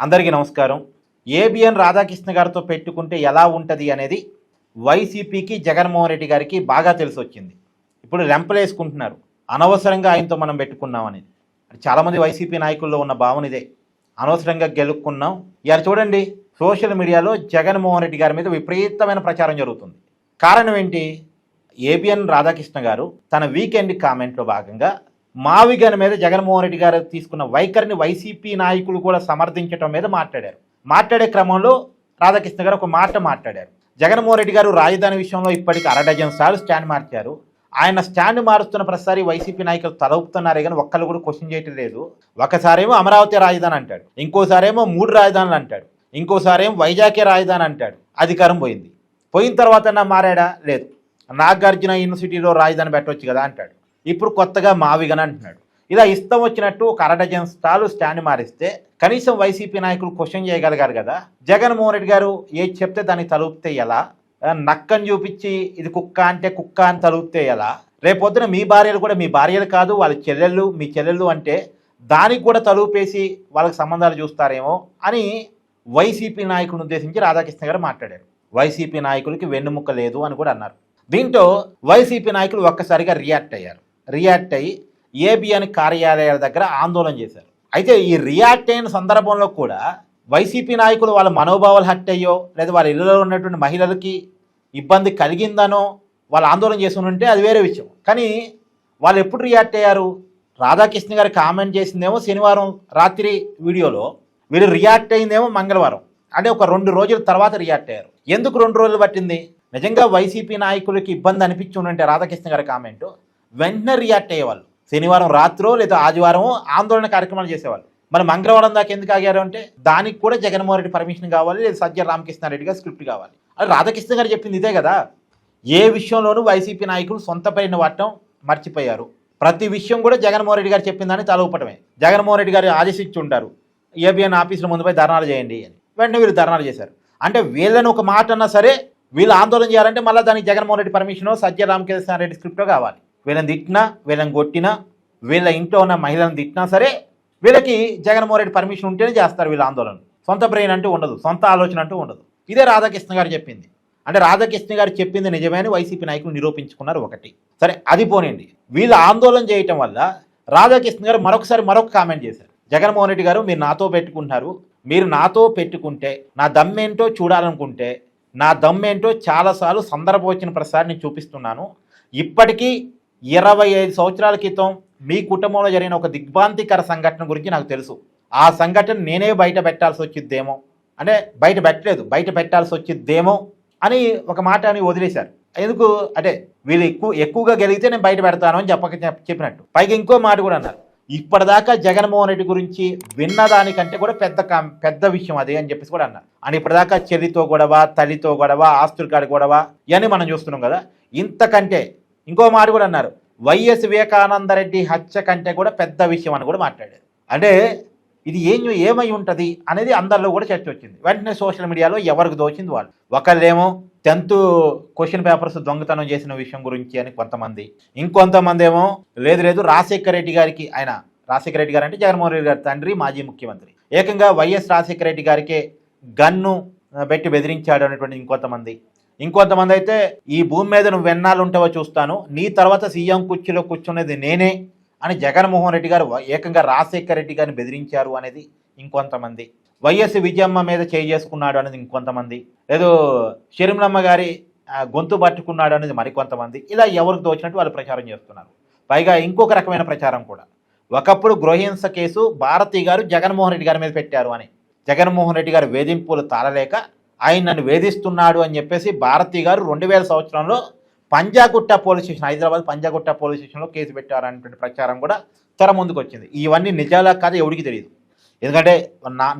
అందరికీ నమస్కారం. ఏబిఎన్ రాధాకృష్ణ గారితో పెట్టుకుంటే ఎలా ఉంటది అనేది వైసీపీకి, జగన్మోహన్ రెడ్డి గారికి బాగా తెలిసొచ్చింది. ఇప్పుడు లెంపలేసుకుంటున్నారు. అనవసరంగా ఆయనతో మనం పెట్టుకున్నామని. చాలామంది వైసీపీ నాయకుల్లో ఉన్న భావన ఇదే. అనవసరంగా గెలుక్కున్నాం. ఇవాళ చూడండి, సోషల్ మీడియాలో జగన్మోహన్ రెడ్డి గారి మీద విపరీతమైన ప్రచారం జరుగుతుంది. కారణం ఏంటి? ఏబిఎన్ రాధాకృష్ణ గారు తన వీకెండ్ కామెంట్లో భాగంగా మావిగన్ మీద జగన్మోహన్ రెడ్డి గారు తీసుకున్న వైఖరిని వైసీపీ నాయకులు కూడా సమర్థించడం మీద మాట్లాడారు. మాట్లాడే క్రమంలో రాధాకృష్ణ గారు ఒక మాట మాట్లాడారు. జగన్మోహన్ రెడ్డి గారు రాజధాని విషయంలో ఇప్పటికి 1/2 డజన్ సార్లు స్టాండ్ మార్చారు. ఆయన స్టాండ్ మారుస్తున్న ప్రతిసారి వైసీపీ నాయకులు తలవుతున్నారే కానీ ఒక్కళ్ళు కూడా క్వశ్చన్ చేయటం లేదు. ఒకసారేమో అమరావతి రాజధాని అంటాడు, ఇంకోసారేమో 3 రాజధానులు అంటాడు, ఇంకోసారేమో వైజాగే రాజధాని అంటాడు. అధికారం పోయింది. పోయిన తర్వాత మారాడా? లేదు. నాగార్జున యూనివర్సిటీలో రాజధాని పెట్టవచ్చు కదా అంటాడు. ఇప్పుడు కొత్తగా మావిగన్ అంటున్నాడు. ఇలా ఇష్టం వచ్చినట్టు ఒక 1/2 డజన్ సార్లు స్టాండ్ మారిస్తే కనీసం వైసీపీ నాయకులు క్వశ్చన్ చేయగలిగారు కదా. జగన్మోహన్ రెడ్డి గారు ఏది చెప్తే దానికి తలుపుతే ఎలా? నక్కని చూపించి ఇది కుక్క అంటే కుక్క అని తలుపుతే ఎలా? రేపొద్దున మీ భార్యలు కూడా మీ భార్యలు కాదు, వాళ్ళ చెల్లెళ్ళు మీ చెల్లెళ్ళు అంటే దానికి కూడా తలుపేసి వాళ్ళకి సంబంధాలు చూస్తారేమో అని వైసీపీ నాయకులను ఉద్దేశించి రాధాకృష్ణ గారు మాట్లాడారు. వైసీపీ నాయకులకి వెన్నుముక్క లేదు అని కూడా అన్నారు. దీంతో వైసీపీ నాయకులు ఒక్కసారిగా రియాక్ట్ అయ్యారు. రియాక్ట్ అయ్యి ఏబిఎన్ కార్యాలయాల దగ్గర ఆందోళన చేశారు. అయితే ఈ రియాక్ట్ అయిన సందర్భంలో కూడా వైసీపీ నాయకులు వాళ్ళ మనోభావాలు హట్ అయ్యో లేదా వాళ్ళ ఇళ్లలో ఉన్నటువంటి మహిళలకి ఇబ్బంది కలిగిందనో వాళ్ళు ఆందోళన చేసి ఉంటే అది వేరే విషయం. కానీ వాళ్ళు ఎప్పుడు రియాక్ట్ అయ్యారు? రాధాకృష్ణ గారు కామెంట్ చేసిందేమో శనివారం రాత్రి వీడియోలో, వీళ్ళు రియాక్ట్ అయిందేమో మంగళవారం. అంటే ఒక 2 రోజుల తర్వాత రియాక్ట్ అయ్యారు. ఎందుకు 2 రోజులు పట్టింది? నిజంగా వైసీపీ నాయకులకి ఇబ్బంది అనిపించి ఉంటే రాధాకృష్ణ గారి కామెంట్ వెంటనే రియాక్ట్ అయ్యేవాళ్ళు. శనివారం రాత్రో లేదా ఆదివారం ఆందోళన కార్యక్రమాలు చేసేవాళ్ళు. మరి మంగళవారం దాకా ఎందుకు ఆగారు అంటే దానికి కూడా జగన్మోహన్ రెడ్డి పర్మిషన్ కావాలి, లేదా సజ్జల రామకృష్ణారెడ్డి గారు స్క్రిప్ట్ కావాలి. అది రాధాకృష్ణ గారు చెప్పింది ఇదే కదా. ఏ విషయంలోనూ వైసీపీ నాయకులు సొంత పైన వాడటం మర్చిపోయారు. ప్రతి విషయం కూడా జగన్మోహన్ రెడ్డి గారు చెప్పిందని తలూపటమే. జగన్మోహన్ రెడ్డి గారు ఆదేశించి ఉంటారు, ఏబిఎన్ ఆఫీసుల ముందు పోయి ధర్నాలు చేయండి అని. వెంటనే వీళ్ళు ధర్నాలు చేశారు. అంటే వీళ్ళని ఒక మాట అన్నా సరే వీళ్ళు ఆందోళన చేయాలంటే మళ్ళీ దానికి జగన్మోహన్ రెడ్డి పర్మిషనో సజ్జల రామకృష్ణారెడ్డి స్క్రిప్టో కావాలి. వీళ్ళని తిట్టినా, వీళ్ళని కొట్టినా, వీళ్ళ ఇంట్లో ఉన్న మహిళలను తిట్టినా సరే వీళ్ళకి జగన్మోహన్ రెడ్డి పర్మిషన్ ఉంటేనే చేస్తారు వీళ్ళ ఆందోళన. సొంత బ్రెయిన్ అంటూ ఉండదు, సొంత ఆలోచన అంటూ ఉండదు. ఇదే రాధాకృష్ణ గారు చెప్పింది. అంటే రాధాకృష్ణ గారు చెప్పింది నిజమే అని వైసీపీ నాయకులు నిరూపించుకున్నారు. ఒకటి సరే, అది పోనండి. వీళ్ళు ఆందోళన చేయటం వల్ల రాధాకృష్ణ గారు మరొక కామెంట్ చేశారు. జగన్మోహన్ రెడ్డి గారు, మీరు నాతో పెట్టుకుంటున్నారు, మీరు నాతో పెట్టుకుంటే నా దమ్మేంటో చూడాలనుకుంటే నా దమ్మేంటో చాలాసార్లు సందర్భం వచ్చిన ప్రసారం నేను చూపిస్తున్నాను. ఇప్పటికీ 25 సంవత్సరాల క్రితం మీ కుటుంబంలో జరిగిన ఒక దిగ్భ్రాంతికర సంఘటన గురించి నాకు తెలుసు. ఆ సంఘటన నేనే బయట పెట్టాల్సి వచ్చిద్దేమో, అంటే బయట పెట్టలేదు, బయట పెట్టాల్సి వచ్చిద్దేమో అని ఒక మాట అని వదిలేశారు. ఎందుకు అంటే వీళ్ళు ఎక్కువగా గెలిగితే నేను బయట పెడతాను అని చెప్పినట్టు. పైగా ఇంకో మాట కూడా అన్నారు, ఇప్పటిదాకా జగన్మోహన్ రెడ్డి గురించి విన్నదానికంటే కూడా పెద్ద విషయం అదే అని చెప్పేసి కూడా అన్నారు. అని ఇప్పటిదాకా చెల్లితో గొడవ, తల్లితో గొడవ, ఆస్తుల కాడి గొడవ ఇవన్నీ మనం చూస్తున్నాం కదా. ఇంతకంటే ఇంకో మాట కూడా అన్నారు, వైఎస్ వివేకానందరెడ్డి హత్య కంటే కూడా పెద్ద విషయం అని కూడా మాట్లాడారు. అంటే ఇది ఏమై ఉంటుంది అనేది అందరిలో కూడా చర్చ వచ్చింది. వెంటనే సోషల్ మీడియాలో ఎవరికి దోచింది వాళ్ళు. ఒకళ్ళేమో 10th క్వశ్చన్ పేపర్స్ దొంగతనం చేసిన విషయం గురించి అని కొంతమంది, ఇంకొంతమంది ఏమో లేదు రాజశేఖర రెడ్డి గారికి, ఆయన రాజశేఖర రెడ్డి గారు అంటే జగన్మోహన్ రెడ్డి గారి తండ్రి, మాజీ ముఖ్యమంత్రి, ఏకంగా వైఎస్ రాజశేఖర రెడ్డి గారికే గన్ను పెట్టి బెదిరించాడు అనేటువంటి ఇంకొంతమంది అయితే ఈ భూమి మీద నువ్వు వెన్నాళ్ళు ఉంటావో చూస్తాను, నీ తర్వాత సీఎం కుర్చీలో కూర్చునేది నేనే అని జగన్మోహన్ రెడ్డి గారు ఏకంగా రాజశేఖర రెడ్డి గారిని బెదిరించారు అనేది ఇంకొంతమంది, వైఎస్ విజయమ్మ మీద చేసుకున్నాడు అనేది ఇంకొంతమంది, ఏదో షర్మిలమ్మ గారి గొంతు పట్టుకున్నాడు అనేది మరికొంతమంది. ఇలా ఎవరికి దోచినట్టు వాళ్ళు ప్రచారం చేస్తున్నారు. పైగా ఇంకొక రకమైన ప్రచారం కూడా, ఒకప్పుడు గృహహింస కేసు భారతి గారు జగన్మోహన్ రెడ్డి గారి మీద పెట్టారు అని, జగన్మోహన్ రెడ్డి గారు వేధింపులు తాళలేక ఆయన నన్ను వేధిస్తున్నాడు అని చెప్పేసి భారతి గారు 2000 సంవత్సరంలో Panjagutta police station, Hyderabad Panjagutta police స్టేషన్లో కేసు పెట్టారనేటువంటి ప్రచారం కూడా తెర ముందుకు వచ్చింది. ఇవన్నీ నిజాలా కాదు ఎవరికి తెలియదు. ఎందుకంటే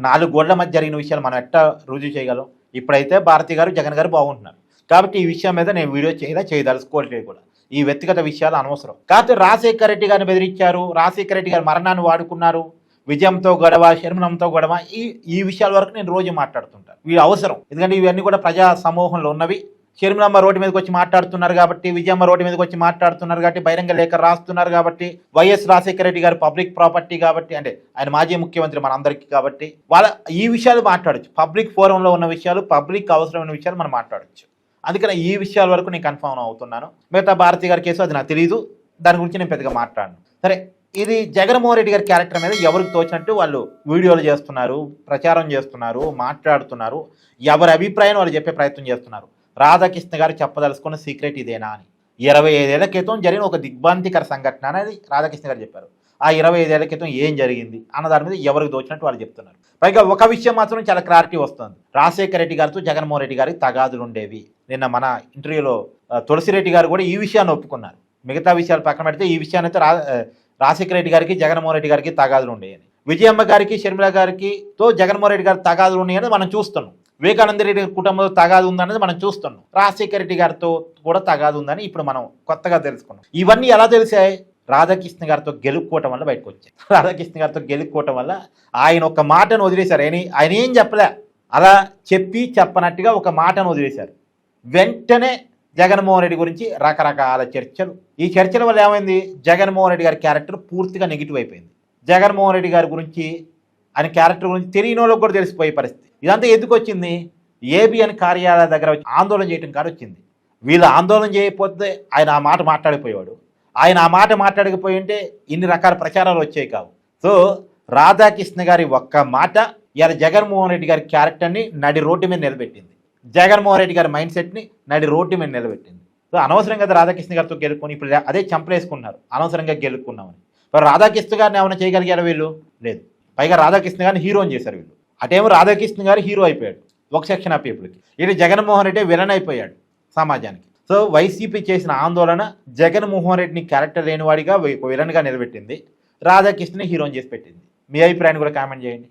4 గోడల మధ్య జరిగిన విషయాలు మనం ఎట్టా రుజువు చేయగలం? ఇప్పుడైతే భారతి గారు, జగన్ గారు బాగుంటున్నారు కాబట్టి ఈ విషయం మీద నేను వీడియో చేయదలుచుకోవట్లేదు కూడా. ఈ వ్యక్తిగత విషయాలు అనవసరం. కాకపోతే రాజశేఖర రెడ్డి గారిని బెదిరించారు, రాజశేఖర రెడ్డి గారి మరణాన్ని వాడుకున్నారు, విజయంతో గొడవ, షర్మిలంతో గొడవ, ఈ విషయాల వరకు నేను రోజు మాట్లాడుతుంటాను. ఇవి అవసరం, ఎందుకంటే ఇవన్నీ కూడా ప్రజా సమూహంలో ఉన్నవి. షర్మిలమ్మ రోడ్డు మీదకి వచ్చి మాట్లాడుతున్నారు కాబట్టి, విజయమ్మ రోడ్డు మీదకి వచ్చి మాట్లాడుతున్నారు కాబట్టి, బహిరంగ లేఖ రాస్తున్నారు కాబట్టి, వైఎస్ రాజశేఖర రెడ్డి గారు పబ్లిక్ ప్రాపర్టీ కాబట్టి, అంటే ఆయన మాజీ ముఖ్యమంత్రి మనందరికీ కాబట్టి, వాళ్ళ ఈ విషయాలు మాట్లాడచ్చు. పబ్లిక్ ఫోరంలో ఉన్న విషయాలు, పబ్లిక్ అవసరమైన విషయాలు మనం మాట్లాడచ్చు. అందుకని ఈ విషయాల వరకు నేను కన్ఫర్మ్ అవుతున్నాను. మిగతా భారతి గారి కేసు అది నాకు తెలియదు, దాని గురించి నేను పెద్దగా మాట్లాడను. సరే, ఇది జగన్మోహన్ రెడ్డి గారి క్యారెక్టర్ మీద ఎవరికి తోచినట్టు వాళ్ళు వీడియోలు చేస్తున్నారు, ప్రచారం చేస్తున్నారు, మాట్లాడుతున్నారు, ఎవరి అభిప్రాయం వాళ్ళు చెప్పే ప్రయత్నం చేస్తున్నారు. రాధాకృష్ణ గారు చెప్పదలుచుకున్న సీక్రెట్ ఇదేనా అని 25 ఏళ్ల క్రితం జరిగిన ఒక దిగ్భ్రాంతికర సంఘటన అనేది రాధాకృష్ణ గారు చెప్పారు. ఆ 25 ఏళ్ల క్రితం ఏం జరిగింది అన్న దాని మీద ఎవరికి దోచినట్టు వాళ్ళు చెప్తున్నారు. పైగా ఒక విషయం మాత్రం చాలా క్లారిటీ వస్తుంది. రాజశేఖర రెడ్డి గారితో జగన్మోహన్ రెడ్డి గారికి తగాదులు ఉండేవి. నిన్న మన ఇంటర్వ్యూలో తులసిరెడ్డి గారు కూడా ఈ విషయాన్ని ఒప్పుకున్నారు. మిగతా విషయాలు పక్కన పెడితే ఈ విషయాన్ని అయితే రాజశేఖర రెడ్డి గారికి జగన్మోహన్ రెడ్డి గారికి తగాదులు ఉండేయని, విజయమ్మ గారికి షర్మిల గారికి తో జగన్మోహన్ రెడ్డి గారికి తగాదులు ఉన్నాయని మనం చూస్తున్నాం. వివేకానంద రెడ్డి కుటుంబంలో తగాదు ఉందనేది మనం చూస్తున్నాం. రాజశేఖర రెడ్డి గారితో కూడా తగాదు ఉందని ఇప్పుడు మనం కొత్తగా తెలుసుకున్నాం. ఇవన్నీ ఎలా తెలిసాయి? రాధాకృష్ణ గారితో గెలుక్కోవటం వల్ల బయటకు వచ్చాయి. రాధాకృష్ణ గారితో గెలుక్కోవటం వల్ల ఆయన ఒక మాటను వదిలేశారు. ఆయన ఏం చెప్పలే, అలా చెప్పి చెప్పనట్టుగా ఒక మాటను వదిలేశారు. వెంటనే జగన్మోహన్ రెడ్డి గురించి రకరకాల చర్చలు. ఈ చర్చల వల్ల ఏమైంది? జగన్మోహన్ రెడ్డి గారి క్యారెక్టర్ పూర్తిగా నెగిటివ్ అయిపోయింది. జగన్మోహన్ రెడ్డి గారి గురించి, ఆయన క్యారెక్టర్ గురించి తెలియని వాళ్ళకి కూడా తెలిసిపోయే పరిస్థితి. ఇదంతా ఎందుకు వచ్చింది? ఏబిఎన్ కార్యాలయ దగ్గర వచ్చి ఆందోళన చేయడం కాదు వచ్చింది. వీళ్ళు ఆందోళన చేయకపోతే ఆయన ఆ మాట మాట్లాడిపోయేవాడు. ఆయన ఆ మాట మాట్లాడకపోయి ఉంటే ఇన్ని రకాల ప్రచారాలు వచ్చాయి కావు. సో రాధాకృష్ణ గారి ఒక్క మాట ఇలా జగన్మోహన్ రెడ్డి గారి క్యారెక్టర్ని నడి రోడ్డు మీద నిలబెట్టింది. జగన్మోహన్ రెడ్డి గారి మైండ్ సెట్ని నడి రోడ్డు మీద నిలబెట్టింది. సో అనవసరంగా రాధాకృష్ణ గారితో గెలుపుకొని ఇప్పుడు అదే చంపలేసుకున్నారు, అనవసరంగా గెలుపుకున్నామని. మరి రాధాకృష్ణ గారిని ఏమైనా చేయగలిగారు వీళ్ళు? లేదు. పైగా రాధాకృష్ణ గారిని హీరోని చేశారు వీళ్ళు. అటేమో రాధాకృష్ణ గారు హీరో అయిపోయాడు ఒక సెక్షన్ ఆఫ్ పీపుల్కి, ఇటు జగన్మోహన్ రెడ్డి విలన్ అయిపోయాడు సమాజానికి. సో వైసీపీ చేసిన ఆందోళన జగన్మోహన్ రెడ్డిని క్యారెక్టర్ లేనివాడిగా విలన్గా నిలబెట్టింది, రాధాకృష్ణని హీరోని చేసి పెట్టింది. మీ అభిప్రాయాన్ని కూడా కామెంట్ చేయండి.